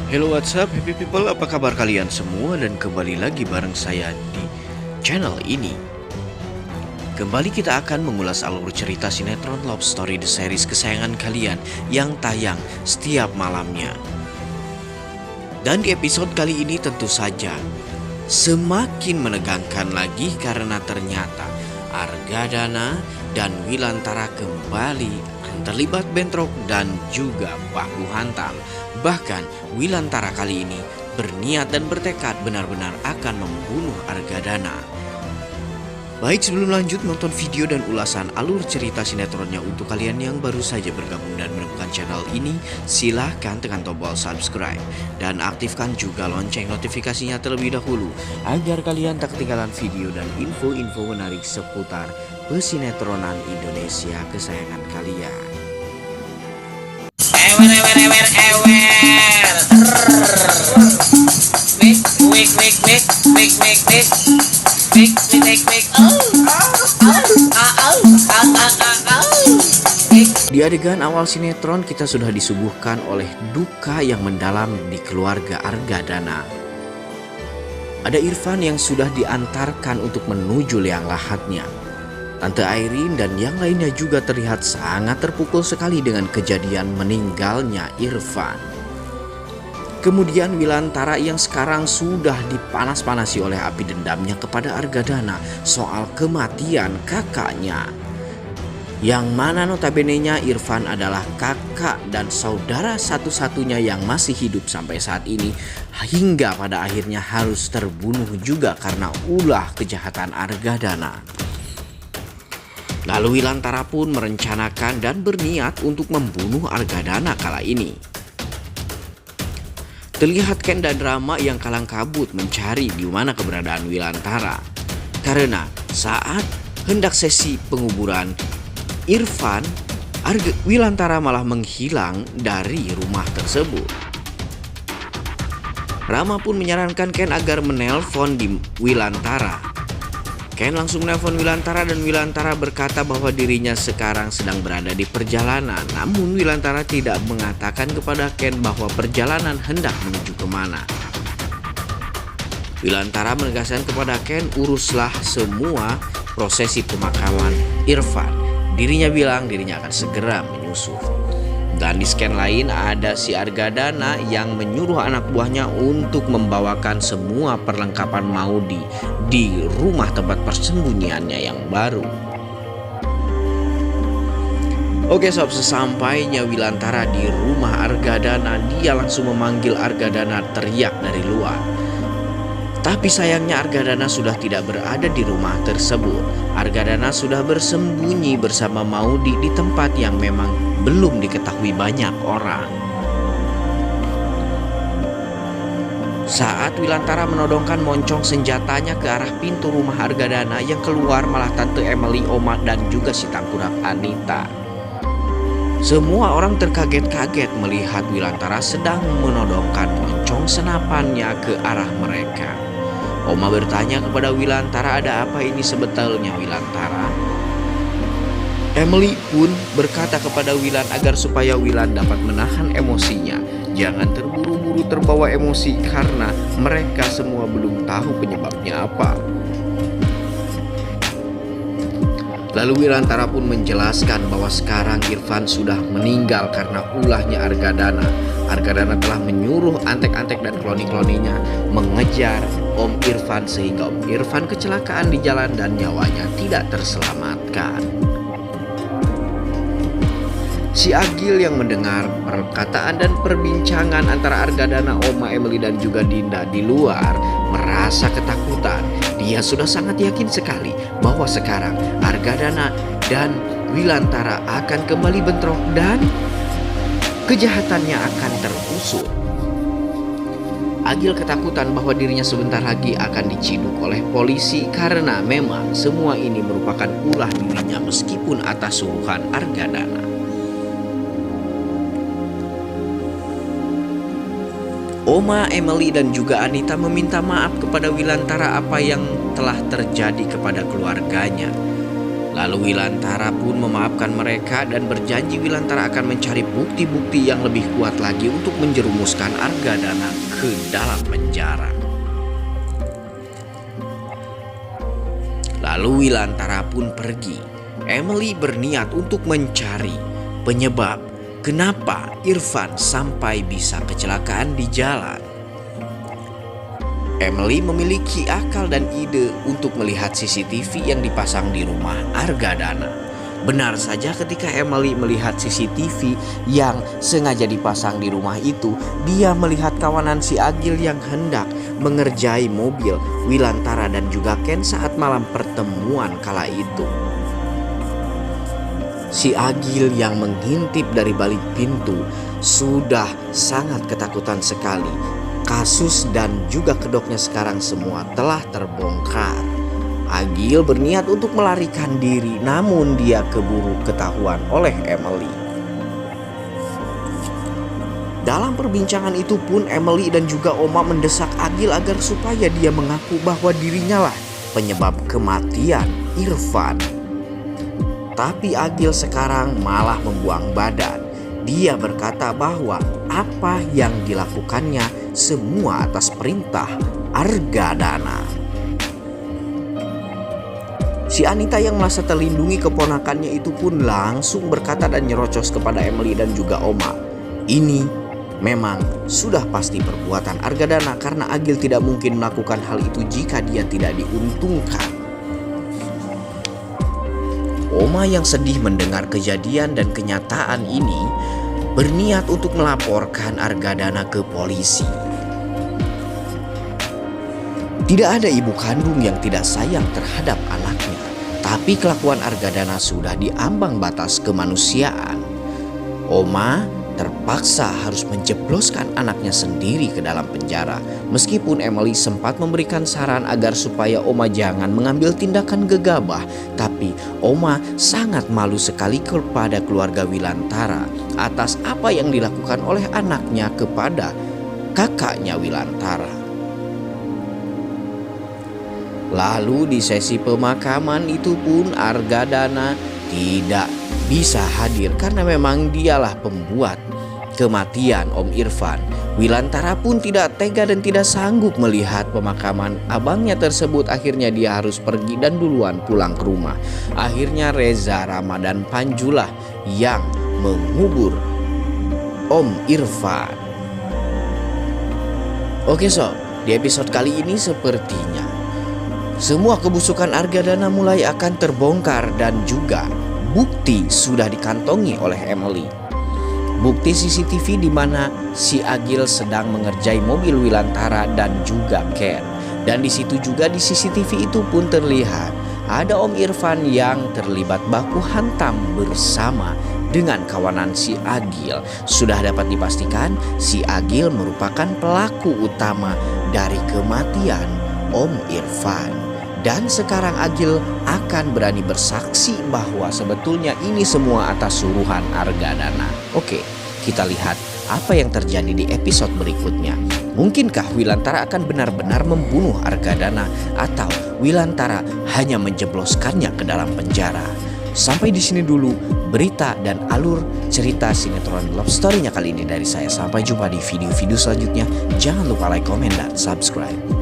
Hello, what's up happy people, apa kabar kalian semua? Dan kembali lagi bareng saya di channel ini. Kembali kita akan mengulas alur cerita sinetron Love Story The Series kesayangan kalian yang tayang setiap malamnya. Dan di episode kali ini tentu saja semakin menegangkan lagi karena ternyata Argadana dan Wilantara kembali terlibat bentrok dan juga baku hantam. Bahkan Wilantara kali ini berniat dan bertekad benar-benar akan membunuh Argadana. Baik, sebelum lanjut nonton video dan ulasan alur cerita sinetronnya untuk kalian yang baru saja bergabung dan menemukan channel ini, silahkan tekan tombol subscribe dan aktifkan juga lonceng notifikasinya terlebih dahulu agar kalian tak ketinggalan video dan info-info menarik seputar pesinetronan Indonesia kesayangan kalian. Di adegan awal sinetron kita sudah disuguhkan oleh duka yang mendalam di keluarga Argadana. Ada Irfan yang sudah diantarkan untuk menuju liang lahatnya. Tante Airin dan yang lainnya juga terlihat sangat terpukul sekali dengan kejadian meninggalnya Irfan. Kemudian Wilantara yang sekarang sudah dipanas-panasi oleh api dendamnya kepada Argadana soal kematian kakaknya. Yang mana notabene-nya Irfan adalah kakak dan saudara satu-satunya yang masih hidup sampai saat ini, hingga pada akhirnya harus terbunuh juga karena ulah kejahatan Argadana. Lalu Wilantara pun merencanakan dan berniat untuk membunuh Argadana kala ini. Terlihat Ken dan Rama yang kalang kabut mencari di mana keberadaan Wilantara. Karena saat hendak sesi penguburan Irfan, Wilantara malah menghilang dari rumah tersebut. Rama pun menyarankan Ken agar menelpon di Wilantara. Ken langsung menelpon Wilantara dan Wilantara berkata bahwa dirinya sekarang sedang berada di perjalanan. Namun Wilantara tidak mengatakan kepada Ken bahwa perjalanan hendak menuju kemana. Wilantara menegaskan kepada Ken uruslah semua prosesi pemakaman Irfan. Dirinya bilang dirinya akan segera menyusul. Dan di scan lain ada si Argadana yang menyuruh anak buahnya untuk membawakan semua perlengkapan Maudi di rumah tempat persembunyiannya yang baru. Oke sob, sesampainya Wilantara di rumah Argadana, dia langsung memanggil Argadana teriak dari luar. Tapi sayangnya Argadana sudah tidak berada di rumah tersebut. Argadana sudah bersembunyi bersama Maudi di tempat yang memang belum diketahui banyak orang. Saat Wilantara menodongkan moncong senjatanya ke arah pintu rumah Argadana, yang keluar malah Tante Emily, Oma, dan juga si tangkurak Anita. Semua orang terkaget-kaget melihat Wilantara sedang menodongkan moncong senapannya ke arah mereka. Oma bertanya kepada Wilantara, ada apa ini sebetulnya Wilantara? Emily pun berkata kepada Wilan agar supaya Wilan dapat menahan emosinya. Jangan terburu-buru terbawa emosi karena mereka semua belum tahu penyebabnya apa. Lalu Wilantara pun menjelaskan bahwa sekarang Irfan sudah meninggal karena ulahnya Argadana. Argadana telah menyuruh antek-antek dan kloni-kloninya mengejar Om Irfan sehingga Om Irfan kecelakaan di jalan dan nyawanya tidak terselamatkan. Si Agil yang mendengar perkataan dan perbincangan antara Argadana, Oma, Emily, dan juga Dinda di luar merasa ketakutan. Dia sudah sangat yakin sekali bahwa sekarang Argadana dan Wilantara akan kembali bentrok dan kejahatannya akan terusut. Agil ketakutan bahwa dirinya sebentar lagi akan diciduk oleh polisi karena memang semua ini merupakan ulah dirinya meskipun atas suruhan Argadana. Oma, Emily, dan juga Anita meminta maaf kepada Wilantara apa yang telah terjadi kepada keluarganya. Lalu Wilantara pun memaafkan mereka dan berjanji Wilantara akan mencari bukti-bukti yang lebih kuat lagi untuk menjerumuskan Argadana ke dalam penjara. Lalu Wilantara pun pergi. Emily berniat untuk mencari penyebab kenapa Irfan sampai bisa kecelakaan di jalan. Emily memiliki akal dan ide untuk melihat CCTV yang dipasang di rumah Argadana. Benar saja, ketika Emily melihat CCTV yang sengaja dipasang di rumah itu, dia melihat kawanan si Agil yang hendak mengerjai mobil Wilantara dan juga Ken saat malam pertemuan kala itu. Si Agil yang mengintip dari balik pintu sudah sangat ketakutan sekali. Kasus dan juga kedoknya sekarang semua telah terbongkar. Agil berniat untuk melarikan diri, namun dia keburu ketahuan oleh Emily. Dalam perbincangan itu pun Emily dan juga Oma mendesak Agil agar supaya dia mengaku bahwa dirinya lah penyebab kematian Irfan. Tapi Agil sekarang malah membuang badan. Dia berkata bahwa apa yang dilakukannya semua atas perintah Argadana. Si Anita yang merasa terlindungi keponakannya itu pun langsung berkata dan nyerocos kepada Emily dan juga Oma. Ini memang sudah pasti perbuatan Argadana karena Agil tidak mungkin melakukan hal itu jika dia tidak diuntungkan. Oma yang sedih mendengar kejadian dan kenyataan ini berniat untuk melaporkan Argadana ke polisi. Tidak ada ibu kandung yang tidak sayang terhadap anaknya, tapi kelakuan Argadana sudah di ambang batas kemanusiaan. Oma terpaksa harus menjebloskan anaknya sendiri ke dalam penjara. Meskipun Emily sempat memberikan saran agar supaya Oma jangan mengambil tindakan gegabah, tapi Oma sangat malu sekali kepada keluarga Wilantara atas apa yang dilakukan oleh anaknya kepada kakaknya Wilantara. Lalu di sesi pemakaman itu pun Argadana tidak bisa hadir karena memang dialah pembuat kematian Om Irfan. Wilantara pun tidak tega dan tidak sanggup melihat pemakaman abangnya tersebut. Akhirnya dia harus pergi dan duluan pulang ke rumah. Akhirnya Reza Ramadan Panjulah yang mengubur Om Irfan. Oke sob, di episode kali ini sepertinya semua kebusukan Argadana mulai akan terbongkar dan juga bukti sudah dikantongi oleh Emily. Bukti CCTV di mana si Agil sedang mengerjai mobil Wilantara dan juga Ken. Dan di situ juga di CCTV itu pun terlihat ada Om Irfan yang terlibat baku hantam bersama dengan kawanan si Agil. Sudah dapat dipastikan si Agil merupakan pelaku utama dari kematian Om Irfan. Dan sekarang Agil akan berani bersaksi bahwa sebetulnya ini semua atas suruhan Argadana. Oke, kita lihat apa yang terjadi di episode berikutnya. Mungkinkah Wilantara akan benar-benar membunuh Argadana atau Wilantara hanya menjebloskannya ke dalam penjara? Sampai di sini dulu berita dan alur cerita sinetron Love Story-nya kali ini dari saya. Sampai jumpa di video-video selanjutnya. Jangan lupa like, komen, dan subscribe.